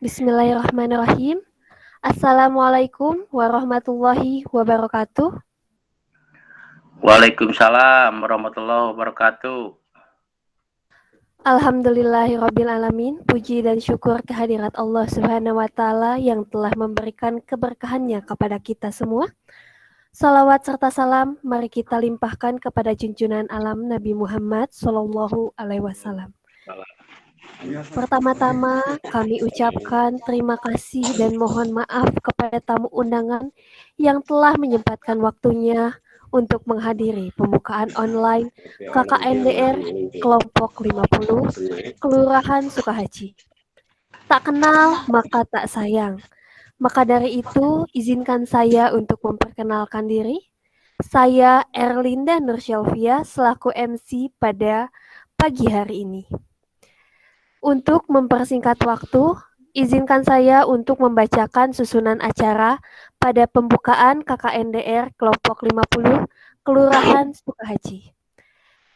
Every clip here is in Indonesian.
Bismillahirrahmanirrahim. Assalamualaikum warahmatullahi wabarakatuh. Waalaikumsalam warahmatullahi wabarakatuh. Alhamdulillahirrabbilalamin. Puji dan syukur kehadirat Allah Subhanahu wa Ta'ala yang telah memberikan keberkahannya kepada kita semua. Salawat serta salam mari kita limpahkan kepada junjungan alam Nabi Muhammad Sallallahu Alaihi Wasallam. Pertama-tama kami ucapkan terima kasih dan mohon maaf kepada tamu undangan yang telah menyempatkan waktunya untuk menghadiri pembukaan online KKNDR kelompok 50 Kelurahan Sukahaji. Tak kenal maka tak sayang. Maka dari itu izinkan saya untuk memperkenalkan diri. Saya Erlinda Nursyalvia selaku MC pada pagi hari ini. Untuk mempersingkat waktu, izinkan saya untuk membacakan susunan acara pada pembukaan KKNDR kelompok 50 Kelurahan Sukahaji.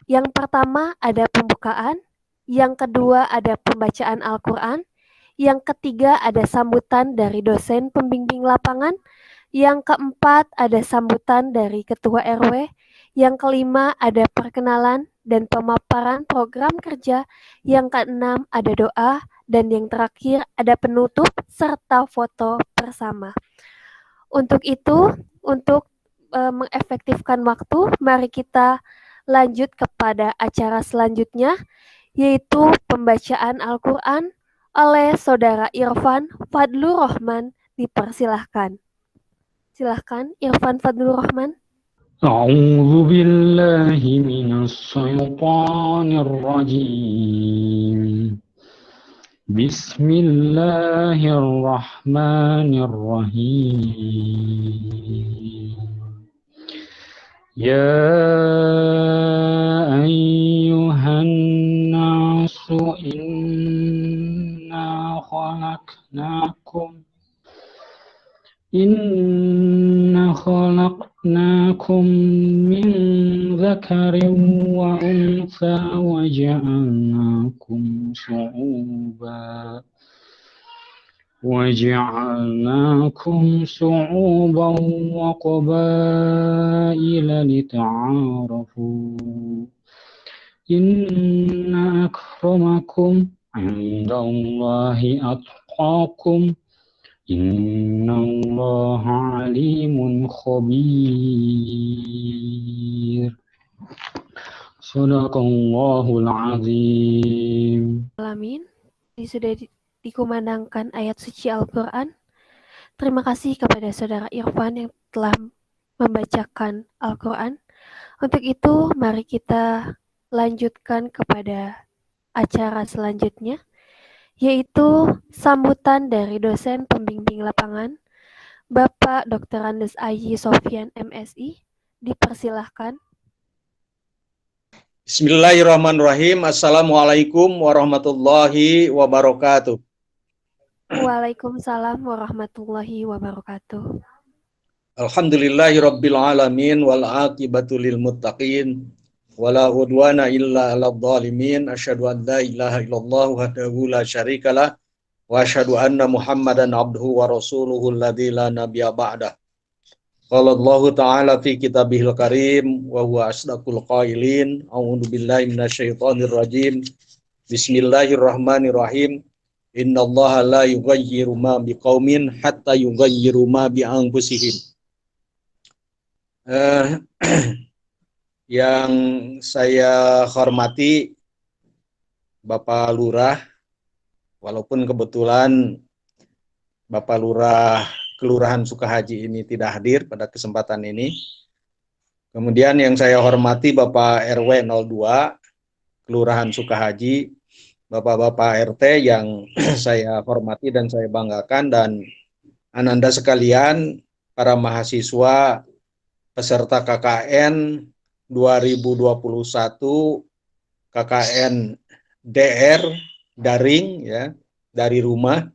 Yang pertama ada pembukaan, yang kedua ada pembacaan Al-Quran, yang ketiga ada sambutan dari dosen pembimbing lapangan, yang keempat ada sambutan dari ketua RW, yang kelima ada perkenalan dan pemaparan program kerja, yang keenam ada doa, dan yang terakhir ada penutup serta foto bersama. Untuk itu, untuk mengefektifkan waktu, mari kita lanjut kepada acara selanjutnya, yaitu pembacaan Al-Quran oleh Saudara Irfan Fadlur Rahman. Dipersilahkan. Silahkan Irfan Fadlur Rahman. أعوذ بالله من الشيطان الرجيم بسم الله الرحمن الرحيم يا أيها الناس إنا خلقناكم من ذكر وأنثى وجعلناكم شعوبا وقبائل لتعارفوا إن أكرمكم عند الله أتقاكم إن الله عليم خبير Sadaqallahul azim. Alamin. Sudah dikumandangkan ayat suci Al-Quran. Terima kasih kepada Saudara Irfan yang telah membacakan Al-Quran. Untuk itu, mari kita lanjutkan kepada acara selanjutnya, yaitu sambutan dari dosen pembimbing lapangan, Bapak Dr. Andes Aji Sofyan MSI. Dipersilahkan. Bismillahirrahmanirrahim. Assalamualaikum warahmatullahi wabarakatuh. Waalaikumsalam warahmatullahi wabarakatuh. Alhamdulillahirabbil alamin wal aqibatu lil muttaqin wala udwana illa 'alal zalimin. Asyhadu an la ilaha illallah wahdahu la syarikalah wa asyhadu anna Muhammadan abduhu wa rasuluhu alladzi la nabiyya ba'dah. Qala Allah Ta'ala fi kitabihil karim wa huwa asdaqul qailin. A'udzu billahi minasyaitonir rajim. Bismillahirrahmanirrahim. Innallaha la yughayyiru ma biqaumin hatta yughayyiru ma bi anfusihim. Yang saya hormati Bapak Lurah, walaupun kebetulan Bapak Lurah Kelurahan Sukahaji ini tidak hadir pada kesempatan ini. Kemudian yang saya hormati Bapak RW 02 Kelurahan Sukahaji, Bapak-bapak RT yang saya hormati dan saya banggakan, dan ananda sekalian, para mahasiswa peserta KKN 2021 KKN DR daring ya, dari rumah,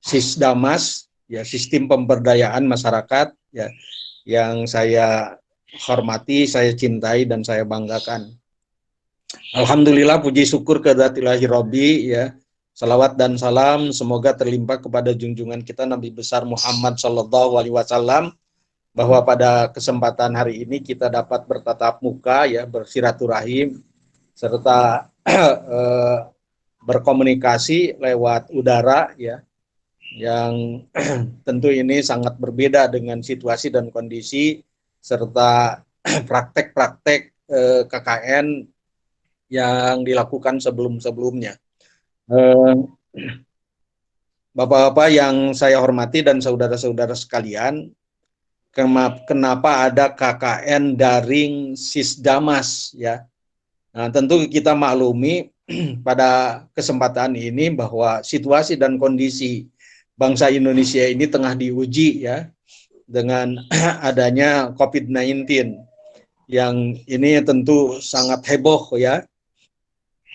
Sisdamas ya, sistem pemberdayaan masyarakat ya, yang saya hormati, saya cintai, dan saya banggakan. Alhamdulillah, puji syukur kehadirat Rabbi, ya. Salawat dan salam semoga terlimpah kepada junjungan kita Nabi besar Muhammad Sallallahu Alaihi Wasallam, bahwa pada kesempatan hari ini kita dapat bertatap muka, ya, bersiraturahim serta berkomunikasi lewat udara, ya, yang tentu ini sangat berbeda dengan situasi dan kondisi serta praktek-praktek KKN yang dilakukan sebelum-sebelumnya. Bapak-bapak yang saya hormati dan saudara-saudara sekalian, kenapa ada KKN daring Sisdamas, ya? Nah, tentu kita maklumi pada kesempatan ini bahwa situasi dan kondisi bangsa Indonesia ini tengah diuji, ya, dengan adanya COVID-19 yang ini tentu sangat heboh, ya,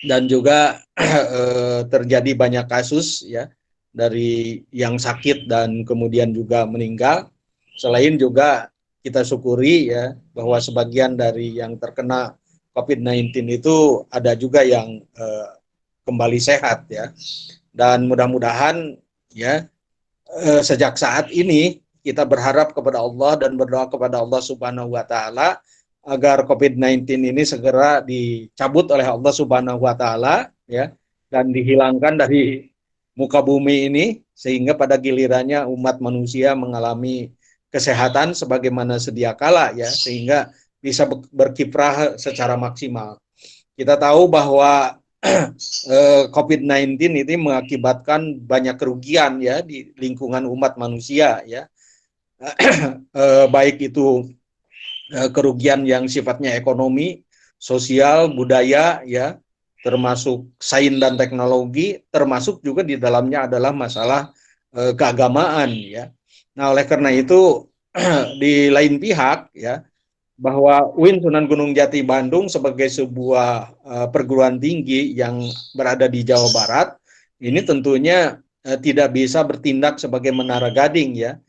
dan juga terjadi banyak kasus, ya, dari yang sakit dan kemudian juga meninggal. Selain juga kita syukuri, ya, bahwa sebagian dari yang terkena COVID-19 itu ada juga yang kembali sehat, ya. Dan mudah-mudahan, ya, sejak saat ini kita berharap kepada Allah dan berdoa kepada Allah Subhanahu wa taala agar COVID-19 ini segera dicabut oleh Allah Subhanahu wa taala, ya, dan dihilangkan dari muka bumi ini sehingga pada gilirannya umat manusia mengalami kesehatan sebagaimana sedia kala, ya, sehingga bisa berkiprah secara maksimal. Kita tahu bahwa COVID-19 ini mengakibatkan banyak kerugian, ya, di lingkungan umat manusia, ya. Baik itu kerugian yang sifatnya ekonomi, sosial, budaya, ya, termasuk sains dan teknologi, termasuk juga di dalamnya adalah masalah keagamaan, ya. Nah, oleh karena itu di lain pihak, ya, bahwa UIN Sunan Gunung Jati Bandung sebagai sebuah perguruan tinggi yang berada di Jawa Barat ini tentunya tidak bisa bertindak sebagai menara gading, ya.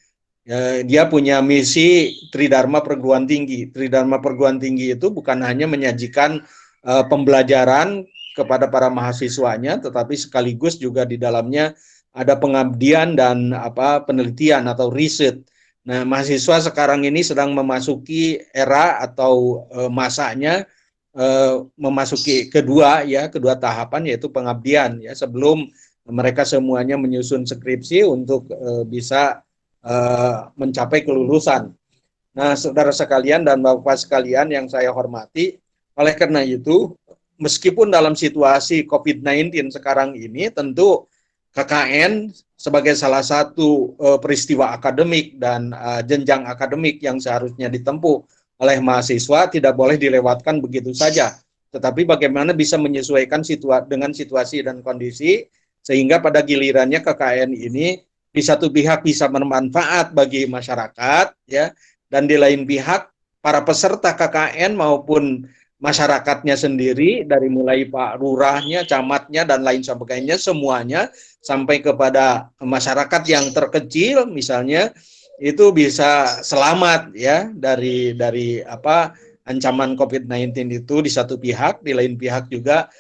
Dia punya misi Tridharma Perguruan Tinggi. Tridharma Perguruan Tinggi itu bukan hanya menyajikan pembelajaran kepada para mahasiswanya, tetapi sekaligus juga di dalamnya ada pengabdian dan penelitian atau riset. Nah, mahasiswa sekarang ini sedang memasuki era atau masanya memasuki kedua tahapan, yaitu pengabdian, ya, sebelum mereka semuanya menyusun skripsi untuk bisa mencapai kelulusan. Nah, saudara sekalian dan bapak sekalian yang saya hormati, oleh karena itu, meskipun dalam situasi COVID-19 sekarang ini, tentu KKN sebagai salah satu peristiwa akademik dan jenjang akademik yang seharusnya ditempuh oleh mahasiswa tidak boleh dilewatkan begitu saja. Tetapi bagaimana bisa menyesuaikan dengan situasi dan kondisi sehingga pada gilirannya KKN ini di satu pihak bisa bermanfaat bagi masyarakat, ya, dan di lain pihak para peserta KKN maupun masyarakatnya sendiri dari mulai Pak Lurahnya, camatnya dan lain sebagainya semuanya sampai kepada masyarakat yang terkecil misalnya itu bisa selamat, ya, dari ancaman COVID-19 itu di satu pihak, di lain pihak juga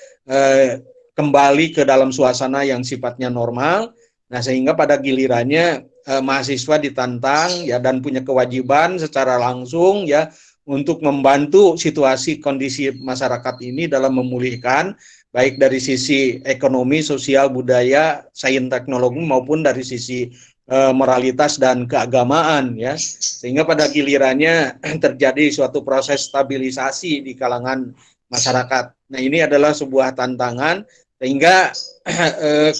kembali ke dalam suasana yang sifatnya normal. Nah, sehingga pada gilirannya mahasiswa ditantang, ya, dan punya kewajiban secara langsung, ya, untuk membantu situasi kondisi masyarakat ini dalam memulihkan baik dari sisi ekonomi, sosial, budaya, sains, teknologi maupun dari sisi moralitas dan keagamaan, ya. Sehingga pada gilirannya terjadi suatu proses stabilisasi di kalangan masyarakat. Nah, ini adalah sebuah tantangan sehingga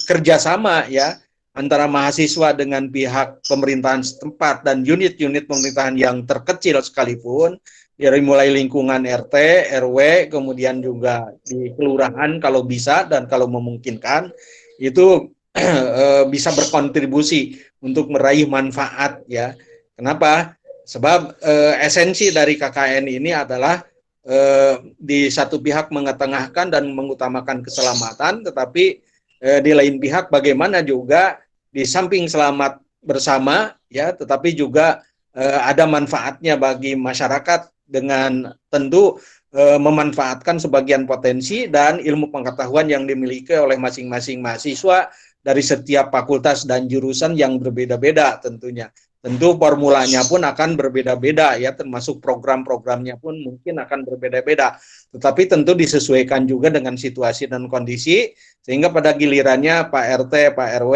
kerjasama, ya, antara mahasiswa dengan pihak pemerintahan setempat dan unit-unit pemerintahan yang terkecil sekalipun, dari mulai lingkungan RT, RW, kemudian juga di kelurahan kalau bisa dan kalau memungkinkan, itu bisa berkontribusi untuk meraih manfaat, ya. Kenapa? Sebab esensi dari KKN ini adalah di satu pihak mengetengahkan dan mengutamakan keselamatan, tetapi di lain pihak bagaimana juga di samping selamat bersama, ya, tetapi juga ada manfaatnya bagi masyarakat dengan tentu memanfaatkan sebagian potensi dan ilmu pengetahuan yang dimiliki oleh masing-masing mahasiswa dari setiap fakultas dan jurusan yang berbeda-beda tentunya. Tentu formulanya pun akan berbeda-beda ya, termasuk program-programnya pun mungkin akan berbeda-beda. Tetapi tentu disesuaikan juga dengan situasi dan kondisi, sehingga pada gilirannya Pak RT, Pak RW,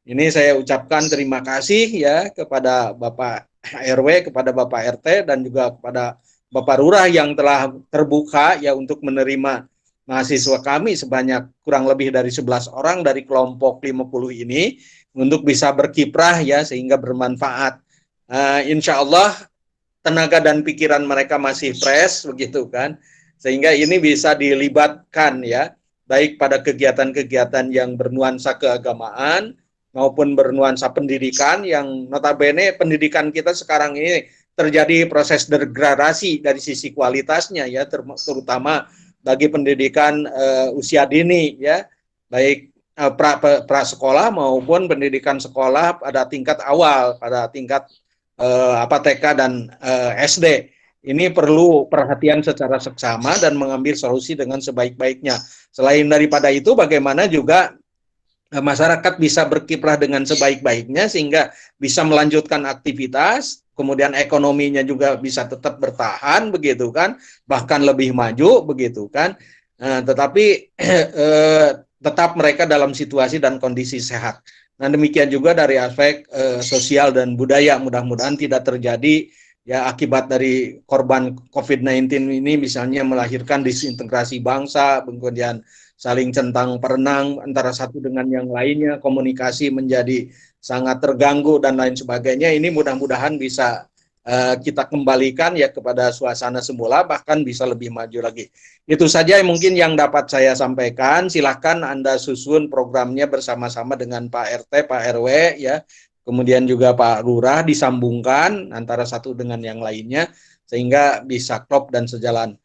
ini saya ucapkan terima kasih ya kepada Bapak RW, kepada Bapak RT, dan juga kepada Bapak Lurah yang telah terbuka ya untuk menerima mahasiswa kami sebanyak kurang lebih dari 11 orang dari kelompok 50 ini untuk bisa berkiprah ya sehingga bermanfaat. Insya Allah tenaga dan pikiran mereka masih fresh begitu kan, sehingga ini bisa dilibatkan ya baik pada kegiatan-kegiatan yang bernuansa keagamaan maupun bernuansa pendidikan yang notabene pendidikan kita sekarang ini terjadi proses degradasi dari sisi kualitasnya ya, terutama bagi pendidikan usia dini ya, baik pra sekolah maupun pendidikan sekolah pada tingkat awal, pada tingkat TK dan SD. Ini perlu perhatian secara seksama dan mengambil solusi dengan sebaik-baiknya. Selain daripada itu, bagaimana juga masyarakat bisa berkiprah dengan sebaik-baiknya sehingga bisa melanjutkan aktivitas, kemudian ekonominya juga bisa tetap bertahan begitu kan, bahkan lebih maju begitu kan. Tetapi tetap mereka dalam situasi dan kondisi sehat. Nah, demikian juga dari aspek sosial dan budaya, mudah-mudahan tidak terjadi ya akibat dari korban COVID-19 ini misalnya melahirkan disintegrasi bangsa, kemudian saling centang perenang antara satu dengan yang lainnya, komunikasi menjadi sangat terganggu dan lain sebagainya. Ini mudah-mudahan bisa kita kembalikan ya kepada suasana semula, bahkan bisa lebih maju lagi. Itu saja mungkin yang dapat saya sampaikan. Silakan Anda susun programnya bersama-sama dengan Pak RT, Pak RW ya. Kemudian juga Pak Lurah disambungkan antara satu dengan yang lainnya sehingga bisa klop dan sejalan.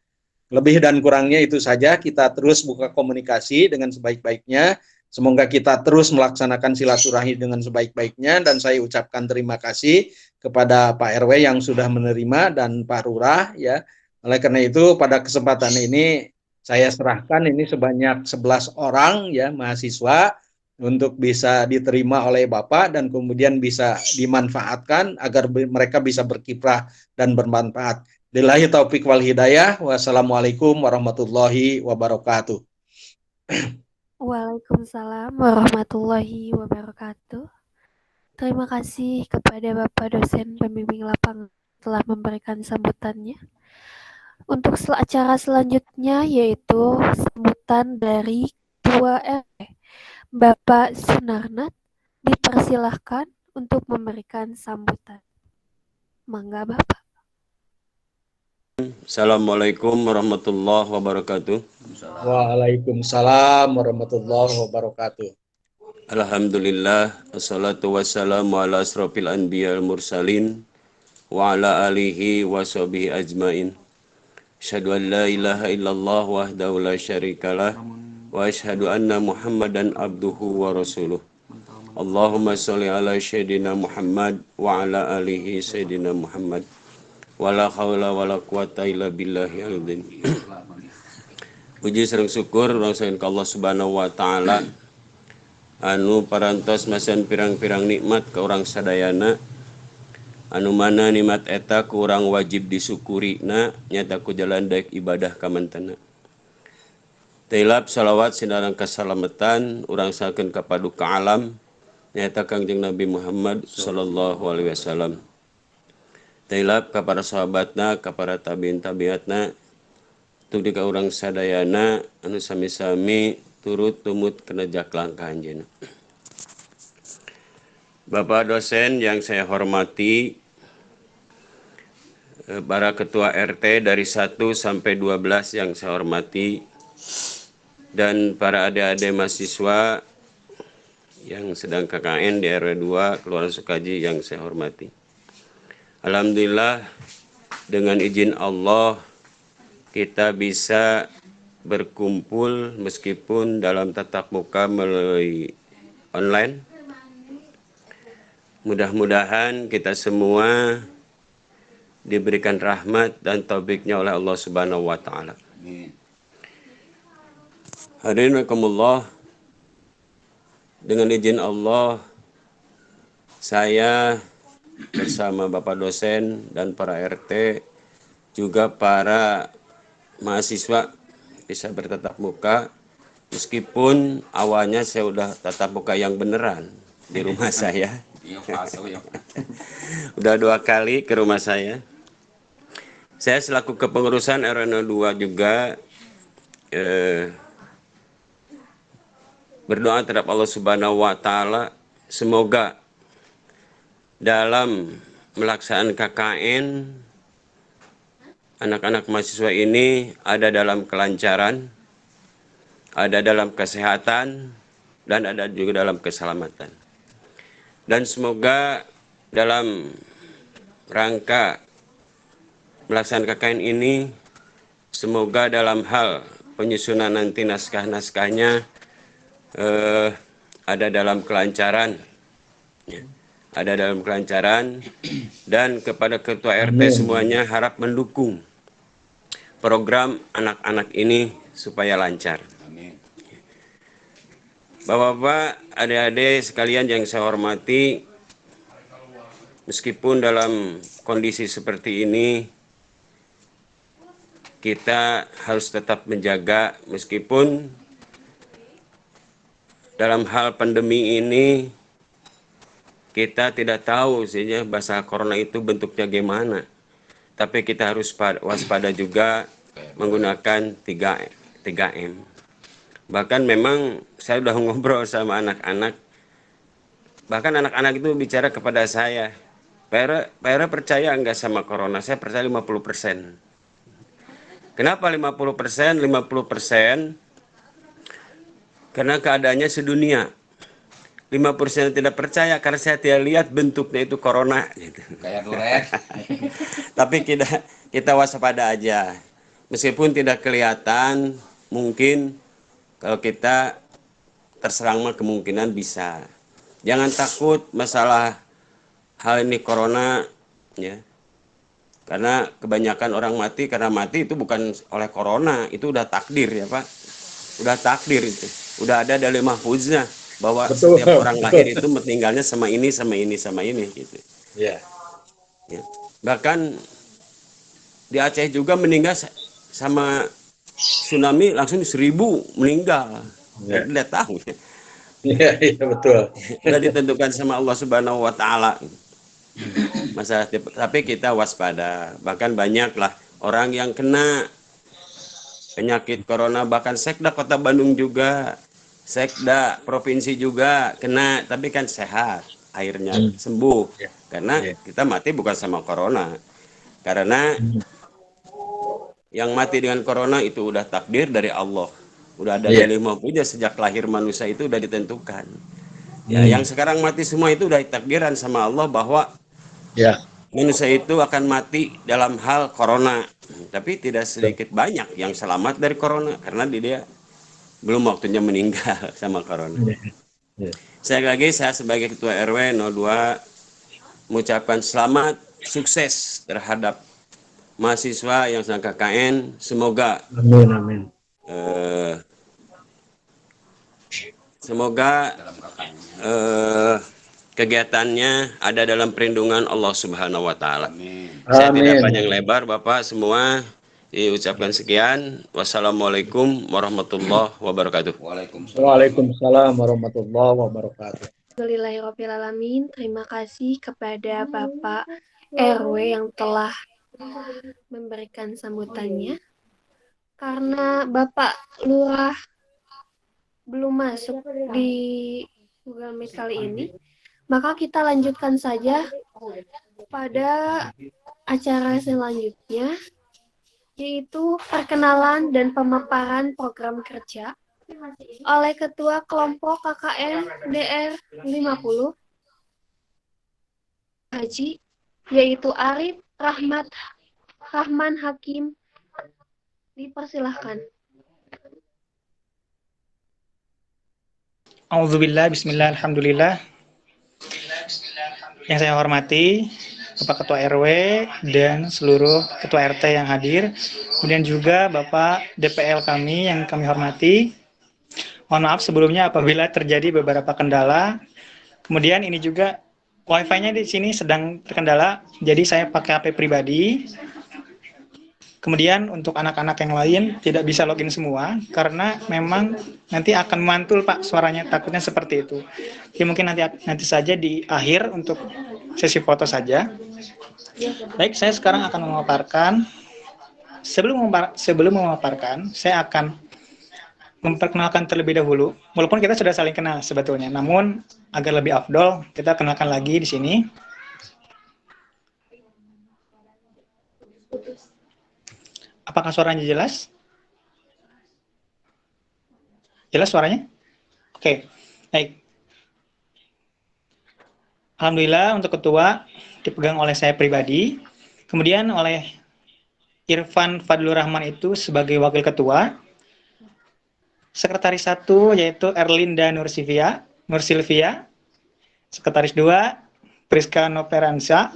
Lebih dan kurangnya itu saja, kita terus buka komunikasi dengan sebaik-baiknya. Semoga kita terus melaksanakan silaturahmi dengan sebaik-baiknya dan saya ucapkan terima kasih kepada Pak RW yang sudah menerima dan Pak Lurah ya. Oleh karena itu pada kesempatan ini saya serahkan ini sebanyak 11 orang ya mahasiswa untuk bisa diterima oleh Bapak dan kemudian bisa dimanfaatkan agar mereka bisa berkiprah dan bermanfaat. Billahi taufik wal hidayah. Wassalamualaikum warahmatullahi wabarakatuh. Waalaikumsalam warahmatullahi wabarakatuh. Terima kasih kepada Bapak dosen pembimbing lapangan telah memberikan sambutannya. Untuk acara selanjutnya yaitu sambutan dari Ketua RT, Bapak Sunarnat, dipersilahkan untuk memberikan sambutan. Mangga Bapak. Assalamualaikum warahmatullahi wabarakatuh. Waalaikumsalam warahmatullahi wabarakatuh. Alhamdulillah, wassalatu wassalamu ala asrofil anbiya al-mursalin wa ala alihi wa sahbihi ajmain. Asyhadu an la ilaha illallah wahdahu la syarikalah wa asyhadu anna Muhammadan abduhu wa rasuluh. Allahumma sholli ala sayyidina Muhammad wa ala alihi sayyidina Muhammad. Wala haula wala quwata illa billahi al-azim. Puji sareng syukur rongsakeun ka Allah Subhanahu wa taala anu parantos masan pirang-pirang nikmat ka urang sadayana, anu mana nikmat eta ku urang wajib disyukurina nyata ku jalan daek ibadah ka mantena. Tailap salawat sinareng kasalamatan urang sakeun ka paduka alam nyata Kangjeng Nabi Muhammad sallallahu alaihi wasallam. Tailap ka para sahabatna, ka para tabiin tabiatna, tudi ka urang sadayana anu sami-sami turut tumut kana jaklang ka anjeunna. Bapak dosen yang saya hormati, para ketua RT dari 1 sampai 12 yang saya hormati, dan para adik-adik mahasiswa yang sedang KKN di RW 2 Kelurahan Sukaji yang saya hormati. Alhamdulillah dengan izin Allah kita bisa berkumpul meskipun dalam tatap muka melalui online. Mudah-mudahan kita semua diberikan rahmat dan taufiknya oleh Allah Subhanahu wa taala. Hadirin rahimakumullah, dengan izin Allah, saya bersama Bapak dosen dan para RT, juga para mahasiswa bisa bertatap muka, meskipun awalnya saya udah tatap muka yang beneran di rumah saya. Udah 2 kali ke rumah saya. Saya selaku kepengurusan RW 02 juga berdoa terhadap Allah Subhanahu wa taala, semoga dalam melaksanakan KKN anak-anak mahasiswa ini ada dalam kelancaran, ada dalam kesehatan, dan ada juga dalam keselamatan. Dan semoga dalam rangka melaksanakan KKN ini, semoga dalam hal penyusunan nanti naskah-naskahnya ada dalam kelancaran, ya. Ada dalam kelancaran, dan kepada ketua RT semuanya harap mendukung program anak-anak ini supaya lancar. Bapak-bapak, adik-adik sekalian yang saya hormati, meskipun dalam kondisi seperti ini kita harus tetap menjaga, meskipun dalam hal pandemi ini kita tidak tahu sehingga bahasa corona itu bentuknya gimana. Tapi kita harus waspada juga menggunakan 3M. Bahkan memang saya sudah ngobrol sama anak-anak. Bahkan anak-anak itu bicara kepada saya, Pak Era percaya enggak sama corona? Saya percaya 50%. Kenapa 50%? 50% karena keadaannya sedunia. 5% tidak percaya karena saya tidak lihat bentuknya itu corona gitu. Kayak goreng. Tapi kita waspada aja. Meskipun tidak kelihatan, mungkin kalau kita terserang mah kemungkinan bisa. Jangan takut masalah hal ini corona, ya. Karena kebanyakan orang mati karena mati itu bukan oleh corona, itu udah takdir ya Pak. Udah takdir itu. Udah ada dalam mahfuznya bahwa Betul. setiap orang lahir itu meninggalnya sama ini gitu. Ya. Ya. Bahkan di Aceh juga meninggal sama tsunami langsung 1.000 meninggal. Ya. Tidak tahu. Iya, betul. Sudah ditentukan sama Allah Subhanahu wa taala. Masalah tapi kita waspada. Bahkan banyaklah orang yang kena penyakit corona, bahkan Sekda Kota Bandung juga, Sekda provinsi juga kena, tapi kan sehat, akhirnya sembuh. Karena kita mati bukan sama corona. Karena yang mati dengan corona itu udah takdir dari Allah. Udah ada dari punya sejak lahir manusia itu udah ditentukan. Ya, yang sekarang mati semua itu udah takdiran sama Allah bahwa manusia itu akan mati dalam hal corona. Tapi tidak sedikit banyak yang selamat dari corona karena dia belum waktunya meninggal sama corona. Saya sebagai ketua RW 02 mengucapkan selamat, sukses terhadap mahasiswa yang sedang KKN. Semoga Amin. Semoga kegiatannya ada dalam perlindungan Allah Subhanahu wa taala. Saya tidak panjang lebar, Bapak semua diucapkan sekian. Wassalamualaikum warahmatullahi wabarakatuh. Waalaikumsalam warahmatullahi wabarakatuh. Alhamdulillahirrahmanirrahim. Terima kasih kepada Bapak RW yang telah memberikan sambutannya. Karena Bapak Lurah belum masuk di Google Meet kali ini, maka kita lanjutkan saja pada acara selanjutnya, yaitu perkenalan dan pemaparan program kerja oleh Ketua Kelompok KKN DR 50 Haji, yaitu Arif Rahman Hakim. Dipersilahkan. Auzubillah, bismillah, alhamdulillah. Yang saya hormati Bapak Ketua RW dan seluruh Ketua RT yang hadir. Kemudian juga Bapak DPL kami yang kami hormati. Mohon maaf sebelumnya apabila terjadi beberapa kendala. Kemudian ini juga Wi-Fi-nya di sini sedang terkendala, jadi saya pakai HP pribadi. Kemudian untuk anak-anak yang lain tidak bisa login semua karena memang nanti akan mantul Pak suaranya, takutnya seperti itu. Jadi mungkin nanti saja di akhir untuk sesi foto saja. Baik, saya sekarang akan memaparkan. Sebelum memaparkan, saya akan memperkenalkan terlebih dahulu. Walaupun kita sudah saling kenal sebetulnya, namun agar lebih afdol, kita kenalkan lagi di sini. Apakah suaranya jelas? Jelas suaranya? Oke, baik. Alhamdulillah untuk ketua dipegang oleh saya pribadi, kemudian oleh Irfan Fadlur Rahman itu sebagai wakil ketua, sekretaris 1 yaitu Erlinda Nur Silvia, sekretaris 2 Priska Noperansa,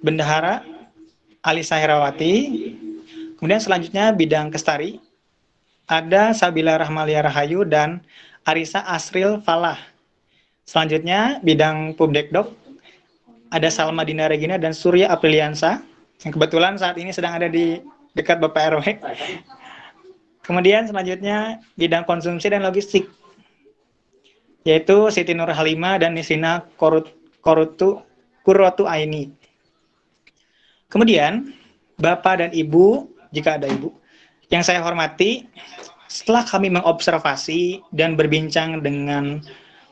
bendahara Alisa Herawati. Kemudian selanjutnya bidang Kestari ada Sabila Rahmalia Rahayu dan Arisa Asril Falah. Selanjutnya bidang Pubdekdok ada Salma Dina Regina dan Surya Apriliansa yang kebetulan saat ini sedang ada di dekat Bapak RW. Kemudian selanjutnya bidang konsumsi dan logistik yaitu Siti Nur Halima dan Nisina Kurotu Aini. Kemudian Bapak dan Ibu, jika ada Ibu, yang saya hormati, setelah kami mengobservasi dan berbincang dengan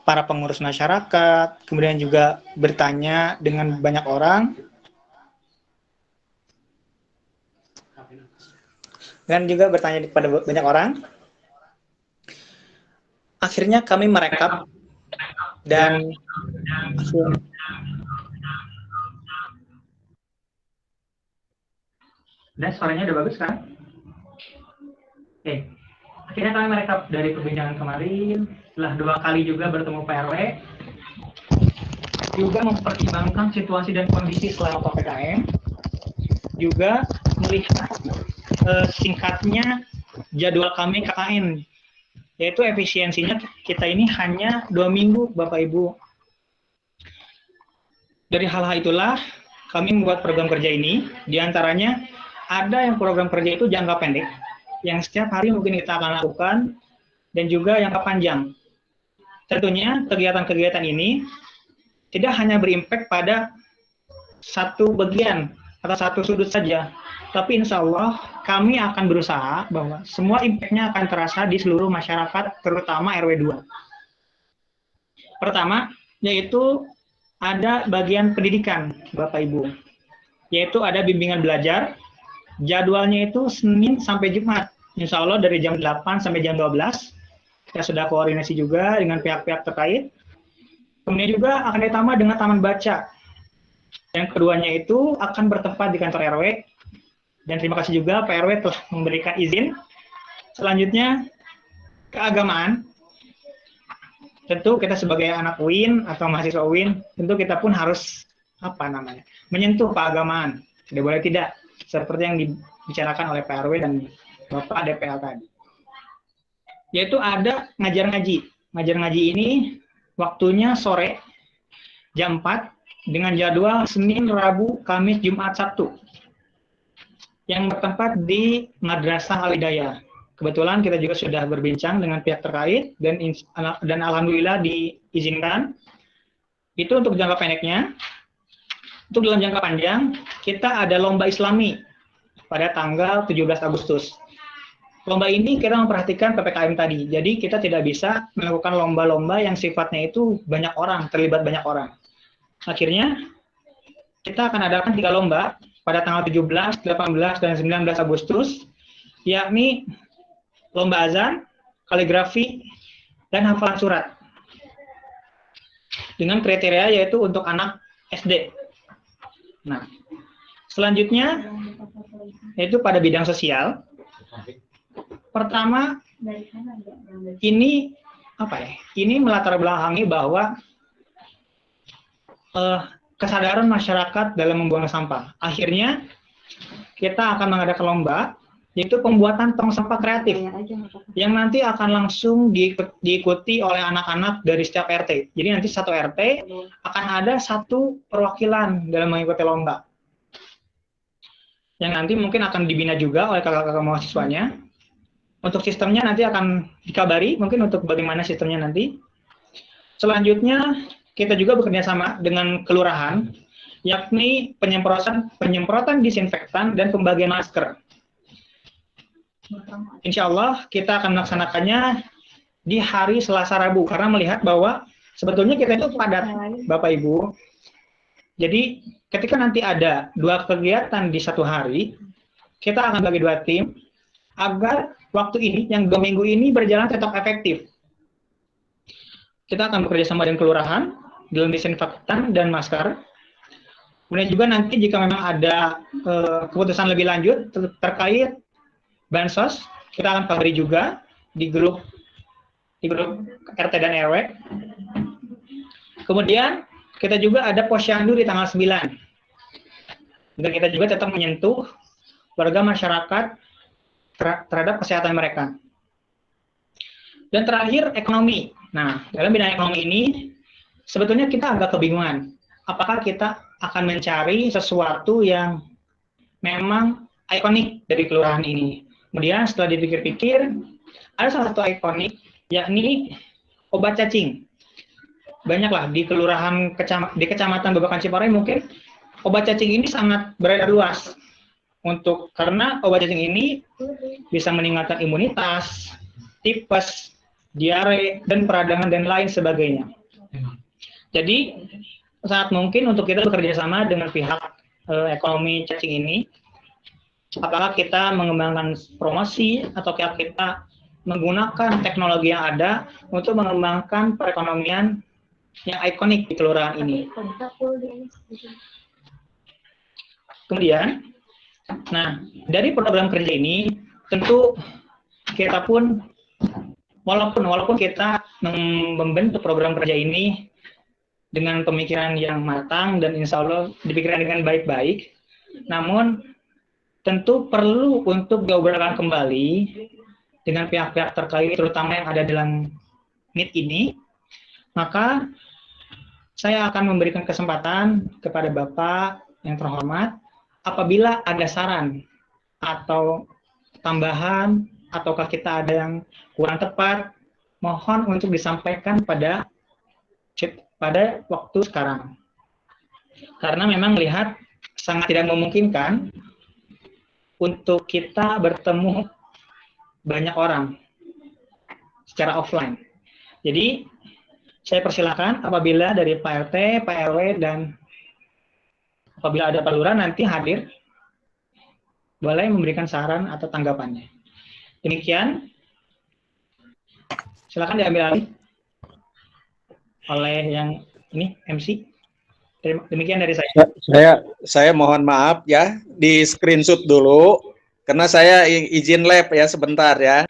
para pengurus masyarakat, kemudian juga bertanya dengan banyak orang, dan juga bertanya kepada banyak orang, akhirnya kami merekap dan suaranya udah bagus kan? Oke. Akhirnya kami merekap dari perbincangan kemarin, setelah 2 kali juga bertemu PRW, juga mempertimbangkan situasi dan kondisi selama PPKM, juga melihat singkatnya jadwal kami KKN, yaitu efisiensinya kita ini hanya 2 minggu Bapak Ibu. Dari hal-hal itulah kami membuat program kerja ini, diantaranya ada yang program kerja itu jangka pendek, yang setiap hari mungkin kita akan lakukan, dan juga jangka panjang. Tentunya kegiatan-kegiatan ini tidak hanya berimpact pada satu bagian atau satu sudut saja, tapi insya Allah kami akan berusaha bahwa semua impact-nya akan terasa di seluruh masyarakat, terutama RW 2. Pertama, yaitu ada bagian pendidikan, Bapak Ibu, yaitu ada bimbingan belajar. Jadwalnya itu Senin sampai Jumat, insya Allah dari jam 8 sampai jam 12. Kita sudah koordinasi juga dengan pihak-pihak terkait. Kemudian juga akan ditambah dengan taman baca. Yang keduanya itu akan bertempat di kantor RW. Dan terima kasih juga Pak RW telah memberikan izin. Selanjutnya, keagamaan. Tentu kita sebagai anak UIN atau mahasiswa UIN, tentu kita pun harus menyentuh keagamaan. Tidak boleh tidak. Seperti yang dibicarakan oleh Pak RW dan Bapak DPL tadi. Yaitu ada ngajar ngaji. Ngajar ngaji ini waktunya sore jam 4 dengan jadwal Senin, Rabu, Kamis, Jumat, Sabtu. Yang bertempat di Madrasah Al-Hidayah. Kebetulan kita juga sudah berbincang dengan pihak terkait dan alhamdulillah diizinkan. Itu untuk jangka pendeknya. Untuk dalam jangka panjang, kita ada lomba Islami pada tanggal 17 Agustus. Lomba ini kita memperhatikan PPKM tadi. Jadi kita tidak bisa melakukan lomba-lomba yang sifatnya itu banyak orang, terlibat banyak orang. Akhirnya, kita akan adakan 3 lomba pada tanggal 17, 18, dan 19 Agustus, yakni lomba azan, kaligrafi, dan hafalan surat. Dengan kriteria yaitu untuk anak SD. Nah, selanjutnya yaitu pada bidang sosial. Pertama, ini Ini melatar belakangi bahwa kesadaran masyarakat dalam membuang sampah. Akhirnya kita akan mengadakan lomba, yaitu pembuatan tong sampah kreatif yang nanti akan langsung diikuti oleh anak-anak dari setiap RT. Jadi nanti satu RT akan ada satu perwakilan dalam mengikuti lomba. Yang nanti mungkin akan dibina juga oleh kakak-kakak mahasiswanya. Untuk sistemnya nanti akan dikabari, mungkin untuk bagaimana sistemnya nanti. Selanjutnya, kita juga bekerja sama dengan kelurahan, yakni penyemprotan disinfektan dan pembagian masker. Insya Allah kita akan melaksanakannya di hari Selasa Rabu, karena melihat bahwa sebetulnya kita itu padat, Bapak Ibu. Jadi ketika nanti ada 2 kegiatan di satu hari, kita akan bagi 2 tim agar waktu ini, yang 2 minggu ini berjalan tetap efektif. Kita akan bekerja sama dengan kelurahan dalam disinfektan dan masker. Kemudian juga nanti jika memang ada keputusan lebih lanjut terkait bansos, kita akan kabari juga di grup RT dan RW. Kemudian kita juga ada posyandu di tanggal 9. Dan kita juga tetap menyentuh warga masyarakat terhadap kesehatan mereka. Dan terakhir, ekonomi. Nah, dalam bidang ekonomi ini, sebetulnya kita agak kebingungan. Apakah kita akan mencari sesuatu yang memang ikonik dari kelurahan ini? Kemudian setelah dipikir-pikir, ada salah satu ikonik, yakni obat cacing. Banyaklah di kelurahan di kecamatan Babakan Ciparai mungkin obat cacing ini sangat beredar luas. Karena obat cacing ini bisa meningkatkan imunitas, tipes, diare, dan peradangan dan lain sebagainya. Jadi sangat mungkin untuk kita bekerja sama dengan pihak ekonomi cacing ini. Apakah kita mengembangkan promosi atau kita menggunakan teknologi yang ada untuk mengembangkan perekonomian yang ikonik di kelurahan ini. Kemudian, nah dari program kerja ini tentu kita pun walaupun kita membentuk program kerja ini dengan pemikiran yang matang dan insya Allah dipikirkan dengan baik-baik, namun tentu perlu untuk diobrolkan kembali dengan pihak-pihak terkait, terutama yang ada dalam meet ini. Maka saya akan memberikan kesempatan kepada Bapak yang terhormat, apabila ada saran atau tambahan, ataukah kita ada yang kurang tepat, mohon untuk disampaikan pada waktu sekarang. Karena memang lihat sangat tidak memungkinkan untuk kita bertemu banyak orang secara offline. Jadi saya persilakan apabila dari Pak RT, Pak RW, dan apabila ada Pak Lurah nanti hadir, boleh memberikan saran atau tanggapannya. Demikian, silakan diambil alih oleh yang ini MC. Demikian dari saya. Saya mohon maaf ya, di screenshot dulu karena saya izin lab ya sebentar ya.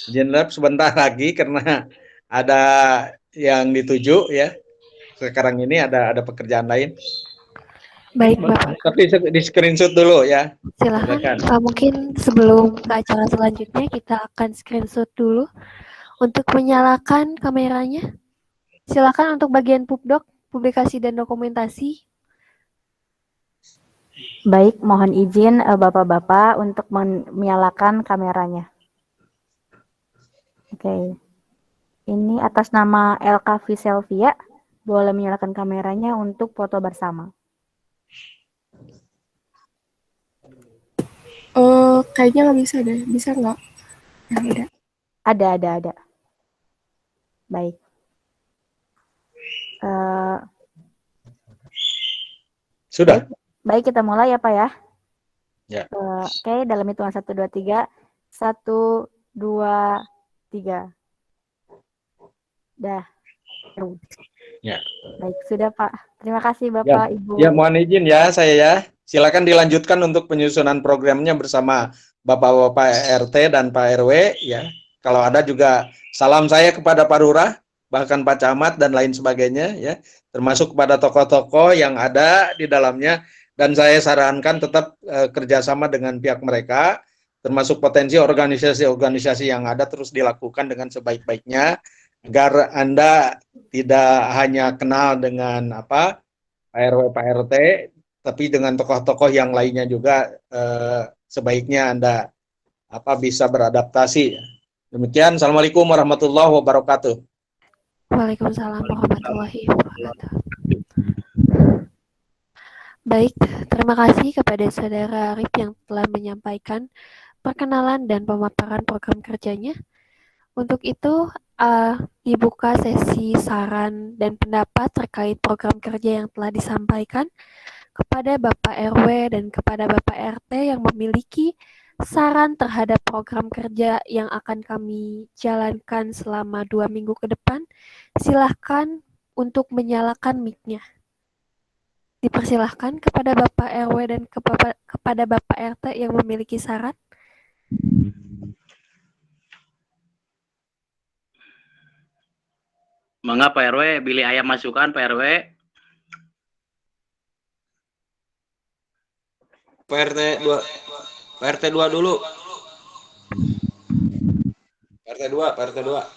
Izin lab sebentar lagi karena ada yang dituju ya. Sekarang ini ada pekerjaan lain. Baik, Bapak. Tapi di screenshot dulu ya. Silakan. Mungkin sebelum ke acara selanjutnya kita akan screenshot dulu untuk menyalakan kameranya. Silakan untuk bagian Pubdoc, publikasi dan dokumentasi. Baik, mohon izin Bapak-Bapak untuk menyalakan kameranya. Oke. Ini atas nama LKV Selvia, boleh menyalakan kameranya untuk foto bersama. Kayaknya nggak bisa deh. Bisa nggak? Ada. Baik. Sudah. Baik, kita mulai ya Pak ya. Ya. Oke, dalam hitungan 1, 2, 3. 1, 2, 3. Dah. Ya. Baik, sudah Pak. Terima kasih Bapak, Ibu. Ya, mohon izin ya saya ya. Silakan dilanjutkan untuk penyusunan programnya bersama Bapak-Bapak RT dan Pak RW ya. Kalau ada juga salam saya kepada Pak Lurah, bahkan Pak Camat dan lain sebagainya ya, termasuk kepada tokoh-tokoh yang ada di dalamnya, dan saya sarankan tetap kerjasama dengan pihak mereka, termasuk potensi organisasi-organisasi yang ada terus dilakukan dengan sebaik-baiknya agar Anda tidak hanya kenal dengan Pak RW Pak RT, tapi dengan tokoh-tokoh yang lainnya juga sebaiknya Anda bisa beradaptasi. Demikian, Assalamualaikum warahmatullahi wabarakatuh. Waalaikumsalam warahmatullahi wabarakatuh. Baik, terima kasih kepada Saudara Arif yang telah menyampaikan perkenalan dan pemaparan program kerjanya. Untuk itu, dibuka sesi saran dan pendapat terkait program kerja yang telah disampaikan kepada Bapak RW dan kepada Bapak RT yang memiliki saran terhadap program kerja yang akan kami jalankan selama 2 minggu ke depan. Silahkan untuk menyalakan mic-nya. Dipersilahkan kepada Bapak RW dan kepada Bapak RT yang memiliki saran. Mangga Pak RW, pilih ayam masukan Pak RW. PRT 2. PRT 2 dulu. PRT 2, PRT 2.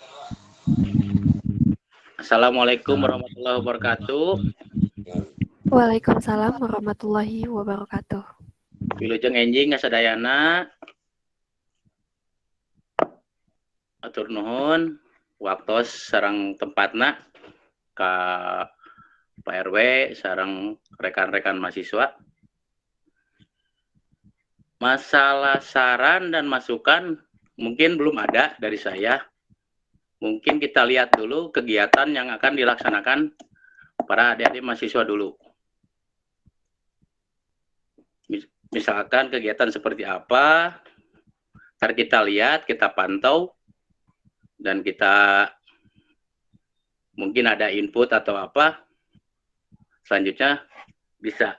Assalamualaikum warahmatullahi wabarakatuh. Waalaikumsalam warahmatullahi wabarakatuh. Wilujeng enjing ngasadayana. Atur nuhun waktos sareng tempatna ka Pak RW sareng rekan-rekan mahasiswa. Masalah saran dan masukan mungkin belum ada dari saya. Mungkin kita lihat dulu kegiatan yang akan dilaksanakan para adik-adik mahasiswa dulu. Misalkan kegiatan seperti apa, ntar kita lihat, kita pantau, dan kita mungkin ada input atau apa, selanjutnya bisa.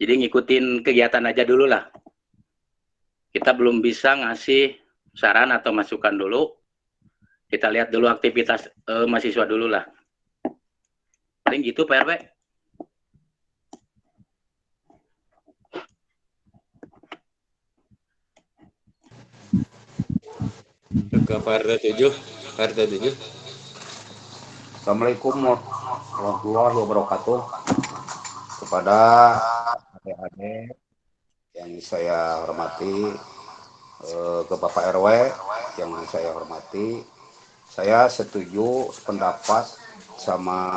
Jadi ngikutin kegiatan aja dulu lah. Kita belum bisa ngasih saran atau masukan dulu. Kita lihat dulu aktivitas mahasiswa dulu lah. Paling gitu Pak RW. Ke PRT 7. PRT 7. Assalamualaikum warahmatullahi wabarakatuh. Kepada adik-adik yang saya hormati, ke Bapak RW yang saya hormati, saya setuju pendapat sama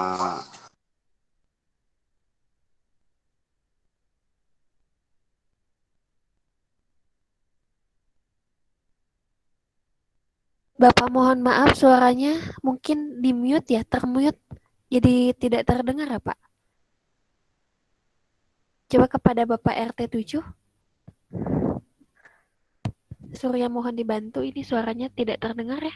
Bapak mohon maaf suaranya mungkin di mute ya, termute. Jadi tidak terdengar ya Pak. Coba kepada Bapak RT 7. Surya mohon dibantu, ini suaranya tidak terdengar ya.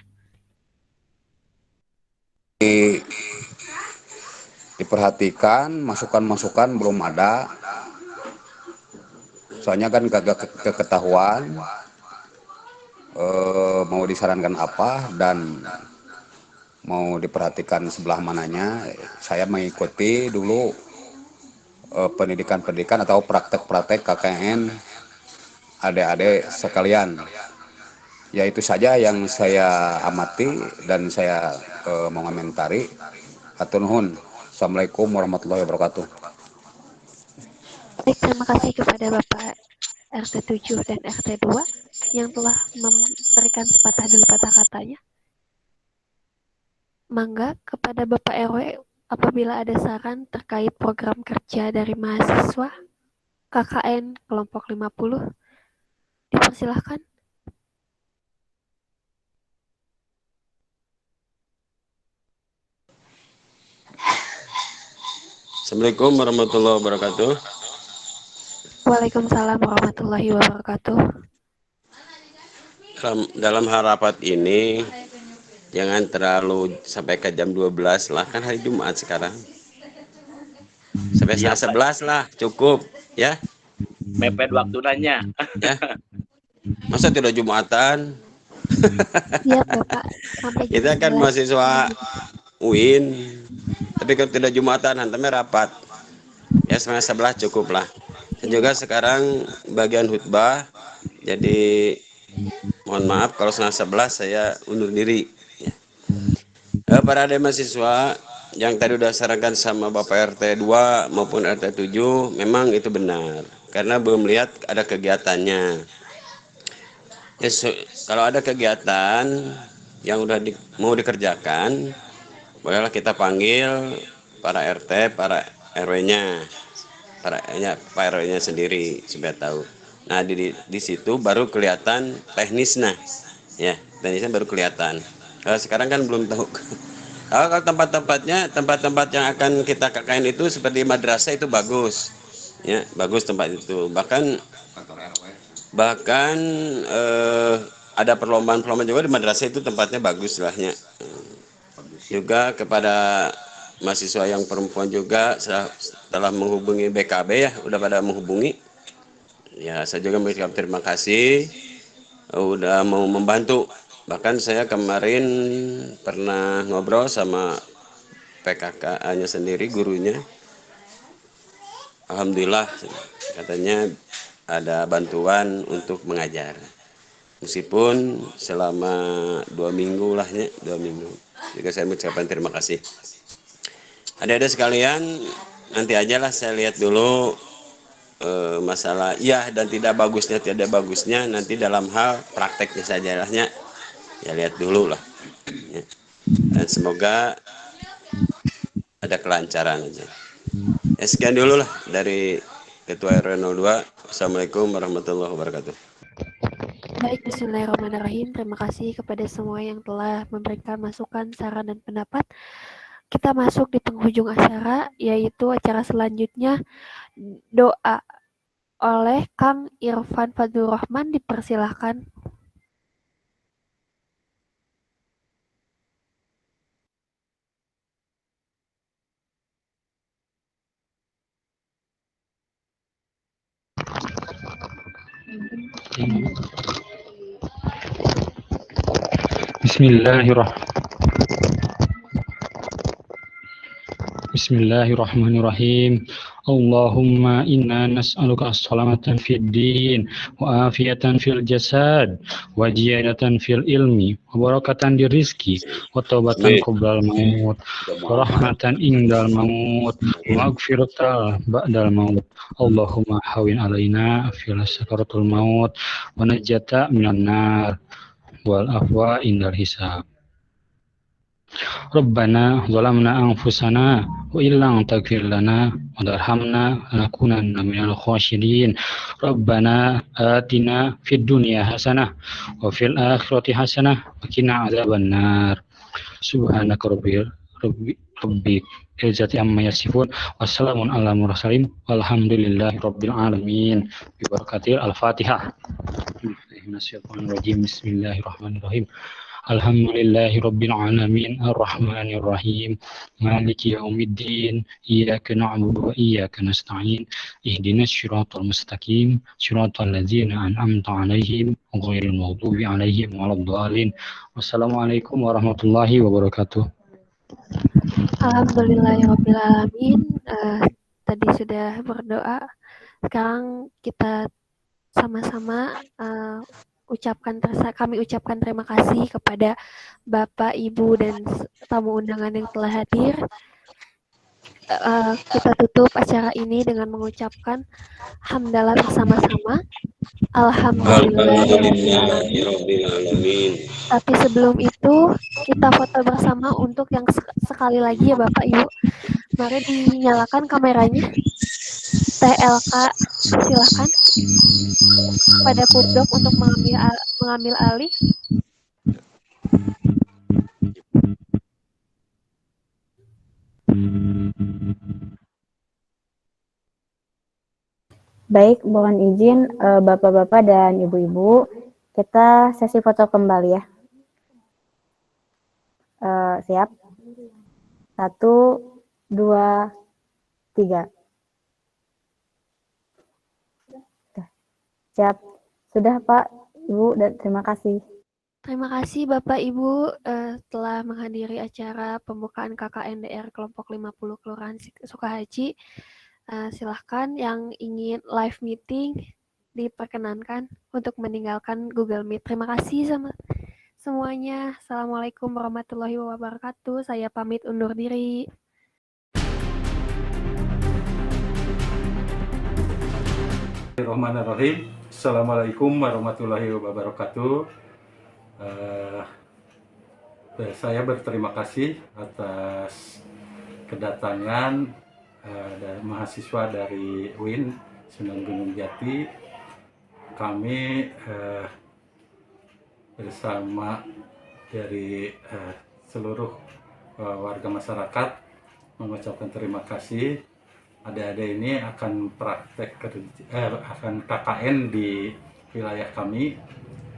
diperhatikan, masukan-masukan belum ada. Soalnya kan gak ketahuan mau disarankan apa dan mau diperhatikan sebelah mananya. Saya mengikuti dulu pendidikan-pendidikan atau praktek-praktek KKN adik-adik sekalian. Ya itu saja yang saya amati dan saya mengomentari. Hatur nuhun. Assalamualaikum warahmatullahi wabarakatuh. Baik, terima kasih kepada Bapak RT 7 dan RT 2 yang telah memberikan sepatah dulu patah katanya. Mangga kepada Bapak RW apabila ada saran terkait program kerja dari mahasiswa KKN kelompok 50, dipersilahkan. Assalamualaikum warahmatullahi wabarakatuh. Waalaikumsalam warahmatullahi wabarakatuh. Dalam harapan ini jangan terlalu sampai ke jam 12 lah, kan hari Jumat sekarang. Sampai setengah 11 lah, cukup ya. Mepet waktu nanya. Ya. Masa tidak Jumatan? Siap Bapak, sampai jam Kita kan 11. mahasiswa UIN. Tapi kalau tidak Jumatan, hantamnya rapat. Ya setengah 11 cukup lah. Dan juga sekarang bagian khutbah, jadi mohon maaf kalau setengah 11 saya undur diri. Ya. Para adik mahasiswa yang tadi udah sarankan sama Bapak RT 2 maupun RT 7, memang itu benar. Karena belum lihat ada kegiatannya. Ya, kalau ada kegiatan yang udah mau dikerjakan, bolehlah kita panggil para RT, para RW-nya, Pak RW-nya sendiri supaya tahu. Nah di situ baru kelihatan teknisnya, ya teknisnya baru kelihatan. Kalau sekarang kan belum tahu. Kalau tempat-tempat yang akan kita KKN itu seperti madrasah itu bagus, ya bagus tempat itu. Bahkan ada perlombaan-perlombaan juga di madrasah itu tempatnya bagus lahnya. Juga kepada mahasiswa yang perempuan juga setelah menghubungi BKB ya udah pada menghubungi. Ya saya juga mengucapkan terima kasih udah mau membantu. Bahkan saya kemarin pernah ngobrol sama PKK-nya sendiri, gurunya. Alhamdulillah katanya ada bantuan untuk mengajar. Meskipun selama 2 minggu lahnya, 2 minggu. Juga saya mengucapkan terima kasih. Adik-adik sekalian, nanti aja lah saya lihat dulu masalah iya dan tidak bagusnya nanti dalam hal prakteknya saja lahnya. Ya lihat dulu lah. Ya. Dan semoga ada kelancaran aja. Ya, sekian dulu lah dari Ketua RW 02. Assalamualaikum warahmatullahi wabarakatuh. Baik, bismillahirrahmanirrahim. Terima kasih kepada semua yang telah memberikan masukan, saran, dan pendapat. Kita masuk di penghujung acara, yaitu acara selanjutnya doa oleh Kang Irfan Fadlur Rahman. Dipersilahkan. Bismillahirrahmanirrahim. Allahumma inna nas'aluka as-salamatan fid din wa afiyatan fil jasad wa ziyadatan fil ilmi wa barakatan di rizki wa taubatan qoblal maut wa rahmatan indal maut wa magfiratan ba'dal maut. Allahumma hawin alaina fil sakaratul maut wa najata minan nar wal afwa indal hisab. Rabbana zalamna anfusana wa illam taghfir lana wa tarhamna lanakunanna minal khasirin. Rabbana atina fid dunya hasanah wa fil akhirati hasanah wa qina adzabannar. Subhanaka rabbi izzati amma yasifun. Wassalamun ala mursalin walhamdulillahi rabbil alamin. Bi barakatil al-Fatihah. Bismillahirrahmanirrahim. Alhamdulillahi rabbil alamin arrahmanir rahim maliki yaumiddin iyyaka na'budu wa iyyaka nasta'in ihdinas siratal mustaqim siratal ladzina an'amta 'alaihim ghairil maghdubi 'alaihim waladdallin. Wassalamualaikum warahmatullahi wabarakatuh. Alhamdulillahirabbil alamin. Tadi sudah berdoa. Sekarang kita sama-sama kami ucapkan terima kasih kepada Bapak, Ibu, dan tamu undangan yang telah hadir. Kita tutup acara ini dengan mengucapkan hamdalah bersama-sama. Alhamdulillahirrahmanirrahim. Tapi sebelum itu kita foto bersama untuk yang sekali lagi ya Bapak, Ibu. Mari dinyalakan kameranya. TLK silakan pada Purdok untuk mengambil alih. Baik, mohon izin Bapak-bapak dan Ibu-ibu, kita sesi foto kembali ya. Siap? 1, 2, 3. Siap. Sudah Pak, Ibu, dan terima kasih. Terima kasih Bapak Ibu telah menghadiri acara pembukaan KKNDR kelompok 50 Kelurahan Sukahaji. Silahkan yang ingin live meeting diperkenankan untuk meninggalkan Google Meet. Terima kasih sama semuanya. Assalamualaikum warahmatullahi wabarakatuh. Saya pamit undur diri. Bismillahirrahmanirrahim. Assalamualaikum warahmatullahi wabarakatuh. Saya berterima kasih atas kedatangan dari mahasiswa dari UIN Sunan Gunung Jati. Kami bersama dari seluruh warga masyarakat mengucapkan terima kasih. Adik-adik ini akan akan KKN di wilayah kami.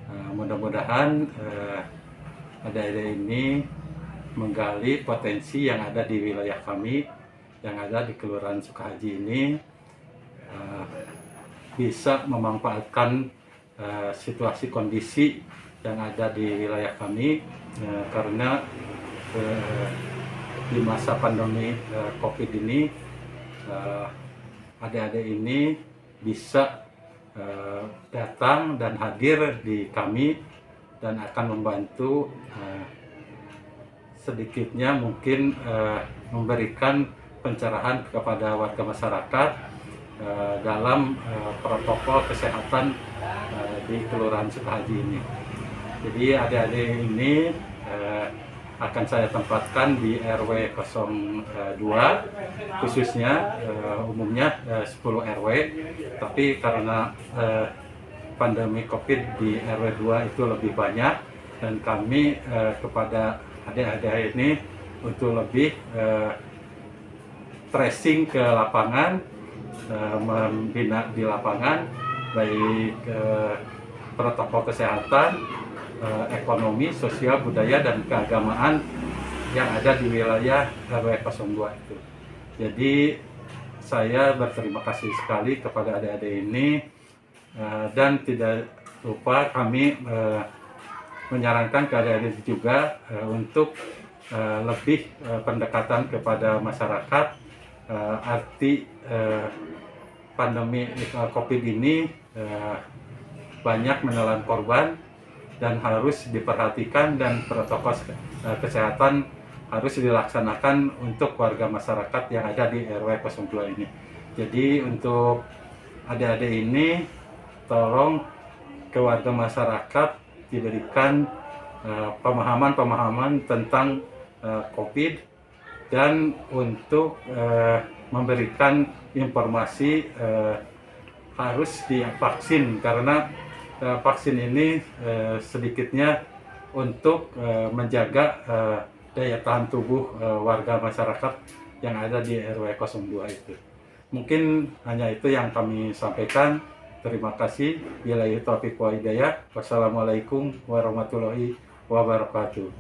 Mudah-mudahan adik-adik ini menggali potensi yang ada di wilayah kami, yang ada di Kelurahan Sukahaji ini, bisa memanfaatkan situasi kondisi yang ada di wilayah kami, karena di masa pandemi COVID ini adik-adik ini bisa datang dan hadir di kami dan akan membantu sedikitnya mungkin memberikan pencerahan kepada warga masyarakat dalam protokol kesehatan di Kelurahan Sukahaji ini. Jadi adik-adik ini akan saya tempatkan di RW 02, khususnya umumnya 10 RW, tapi karena pandemi COVID di RW 2 itu lebih banyak, dan kami kepada adik-adik ini untuk lebih tracing ke lapangan, membina di lapangan, baik protokol kesehatan, ekonomi, sosial, budaya, dan keagamaan yang ada di wilayah RW 02 itu. Jadi saya berterima kasih sekali kepada adik-adik ini, dan tidak lupa kami menyarankan ke adik-adik juga untuk lebih pendekatan kepada masyarakat. Arti pandemi COVID ini banyak menelan korban dan harus diperhatikan, dan protokol kesehatan harus dilaksanakan untuk warga masyarakat yang ada di RW 02 ini. Jadi untuk adik-adik ini tolong ke warga masyarakat diberikan pemahaman-pemahaman tentang COVID, dan untuk memberikan informasi harus divaksin, karena vaksin ini sedikitnya untuk menjaga daya tahan tubuh warga masyarakat yang ada di RW 02 itu. Mungkin hanya itu yang kami sampaikan. Terima kasih. Billahi taufiq wa hidayah. Wassalamualaikum warahmatullahi wabarakatuh.